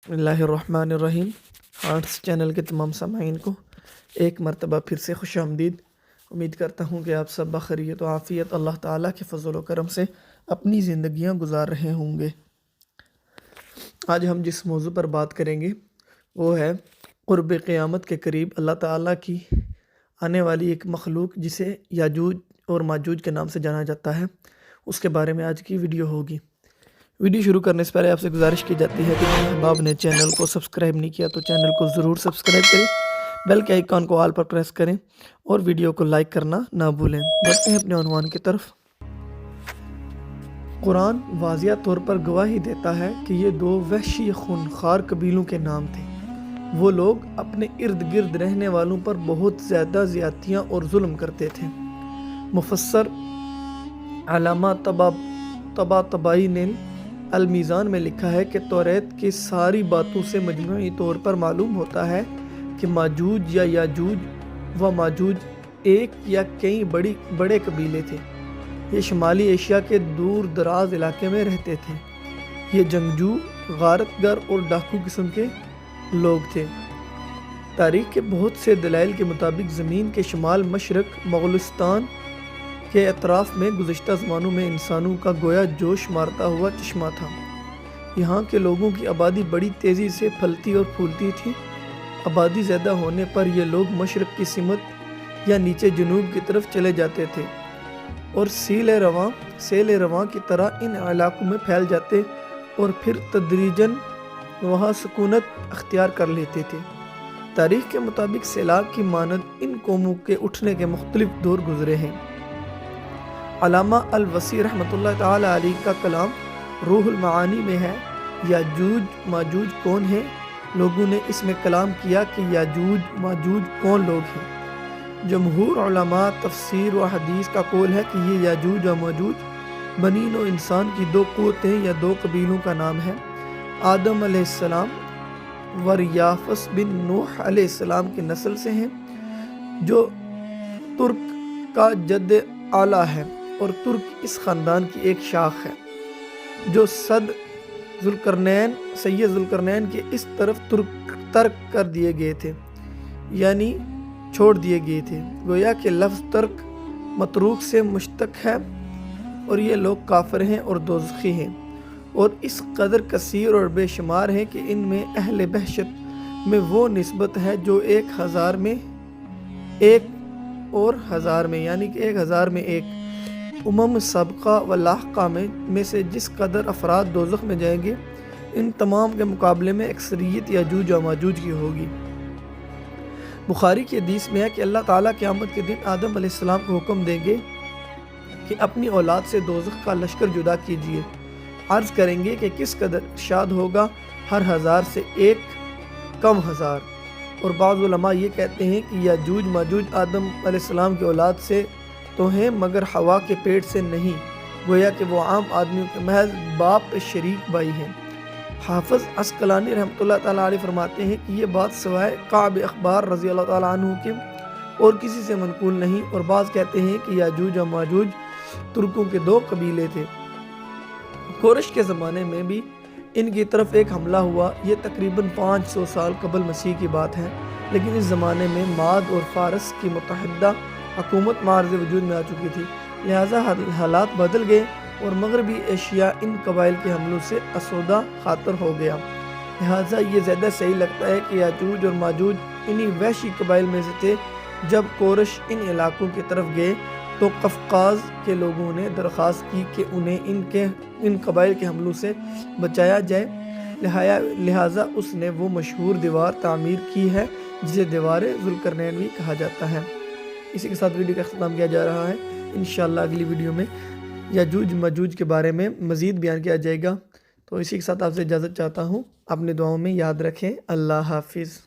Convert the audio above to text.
बिस्मिल्लाहिर्रहमानिर्रहीम। Arts channel के तमाम सामाईन को एक मरतबा फिर से खुश आमदीद। उम्मीद करता हूँ कि आप सब बखैरियत व आफ़ियत अल्लाह ताला के फ़ज़ल व करम से अपनी ज़िंदगियाँ गुजार रहे होंगे। आज हम जिस मौजू पर बात करेंगे वो है क़ुर्ब क़यामत के करीब अल्लाह ताला की आने वाली एक मखलूक जिसे याजूज और माजूज के नाम से जाना जाता है, उसके बारे में आज की वीडियो होगी। वीडियो शुरू करने से पहले आपसे गुजारिश की जाती है कि अहबाब ने चैनल को सब्सक्राइब नहीं किया तो चैनल को ज़रूर सब्सक्राइब करें, बेल के आइकॉन को ऑल पर प्रेस करें और वीडियो को लाइक करना ना भूलें। बढ़ते हैं अपने उन्वान की तरफ। कुरान वाज़िया तौर पर गवाही देता है कि ये दो वहशी खूनखार कबीलों के नाम थे। वो लोग अपने इर्द गिर्द रहने वालों पर बहुत ज़्यादा ज़्यादतियाँ और जुल्म करते थे। मुफस्सर अल्लामा तबातबाई ने अल-मीज़ान में लिखा है कि तौरात की सारी बातों से मजमूई तौर पर मालूम होता है कि माजूज या याजूज व माजूज एक या कई बड़े कबीले थे। ये शुमाली एशिया के दूर दराज इलाके में रहते थे। ये जंगजू, गारतगर और डाकू किस्म के लोग थे। तारीख़ के बहुत से दलाइल के मुताबिक ज़मीन के शुमाल मशरक़ मोगलिस्तान के अतराफ़ में गुज़िश्ता ज़मानों में इंसानों का गोया जोश मारता हुआ चश्मा था। यहाँ के लोगों की आबादी बड़ी तेज़ी से फलती और फूलती थी। आबादी ज़्यादा होने पर ये लोग मशरक़ की सिमत या नीचे जनूब की तरफ चले जाते थे और सेल रवां की तरह इन इलाकों में फैल जाते और फिर तदरीजन वहाँ सुकूनत अख्तियार कर लेते थे। तारीख़ के मुताबिक सैलाब की मानद इन कौमों के उठने के मुख्तलिफ दौर गुज़रे हैं। अल्लामा अल-वसी रहमतुल्लाह ताला अलैह का कलाम रूहुल मानी में है, याजूज माजूज कौन है? लोगों ने इसमें कलाम किया कि याजूज माजूज कौन लोग हैं। जमहूर उलमा तफसीर व हदीस का कौल है कि ये याजूज व माजूज बनीन व इंसान की दो क़ुव्वतें या दो कबीलों का नाम है। आदम अलैहिस्सलाम व याफस बिन नूह अलैहिस्सलाम की नस्ल से हैं, जो तुर्क का जद आला है और तुर्क इस ख़ानदान की एक शाख है जो सैयद ज़ुल्करनैन के इस तरफ तर्क कर दिए गए थे, यानी छोड़ दिए गए थे। गोया कि लफ्ज़ तर्क मतरूक से मुश्तक है और ये लोग काफिर हैं और दोज़खी हैं और इस कदर कसीर और बेशुमार हैं कि इनमें अहले बहशत में वो निस्बत है जो 1000 में एक और हज़ार में, यानी कि 1000 में एक उमम सबका व लाहका में से जिस कदर अफराद दोज़ख में जाएंगे, इन तमाम के मुकाबले में अक्सरियत याजूज व माजूज की होगी। बुखारी की हदीस में है कि अल्लाह ताला क़यामत के दिन आदम अलैहिस्सलाम को हुक्म देंगे कि अपनी औलाद से दोज़ख का लश्कर जुदा कीजिए। अर्ज़ करेंगे कि किस कदर शाद होगा, हर 1000 से एक कम 1000। और बाज़ उलमा ये कहते हैं कि याजूज माजूज आदम अलैहिस्सलाम की औलाद से तो हैं मगर हवा के पेट से नहीं, गोया कि वो आम आदमियों के महज बाप शरीक भाई हैं। हाफ़िज़ अस्क़लानी रहमतुल्लाह ताला अलैह फरमाते हैं कि ये बात सिवाय काब अख़बार रज़ी अल्लाह ताला अन्हु के और किसी से मनक़ूल नहीं। और बाज़ कहते हैं कि याजूज और माजूज तुर्कों के दो कबीले थे। कुरैश के ज़माने में भी इनकी तरफ एक हमला हुआ। ये तकरीबन 500 साल कबल मसीह की बात है, लेकिन इस ज़माने में माद और फ़ारस की मुत्तहिदा हुकूमत मार्ज़ वजूद में आ चुकी थी, लिहाजा हालात बदल गए और मगरबी एशिया इन कबाइल के हमलों से असोदा खातर हो गया। लिहाजा ये ज़्यादा सही लगता है कि याजूज और माजूज इन्हीं वहशी कबाइल में से थे। जब कुरैश इन इलाकों की तरफ गए तो कफ़क़ाज़ के लोगों ने दरख्वास्त की कि उन्हें इन कबाइल के हमलों से बचाया जाए। लिहाजा उसने वो मशहूर दीवार तामीर की है जिसे दीवार ज़ुल्करनैन भी कहा जाता है। इसी के साथ वीडियो का अख्ताम किया जा रहा है। इंशाअल्लाह अगली वीडियो में याजूज माजूज के बारे में मज़ीद बयान किया जाएगा। तो इसी के साथ आपसे इजाज़त चाहता हूँ। अपने दुआओं में याद रखें। अल्लाह हाफिज़।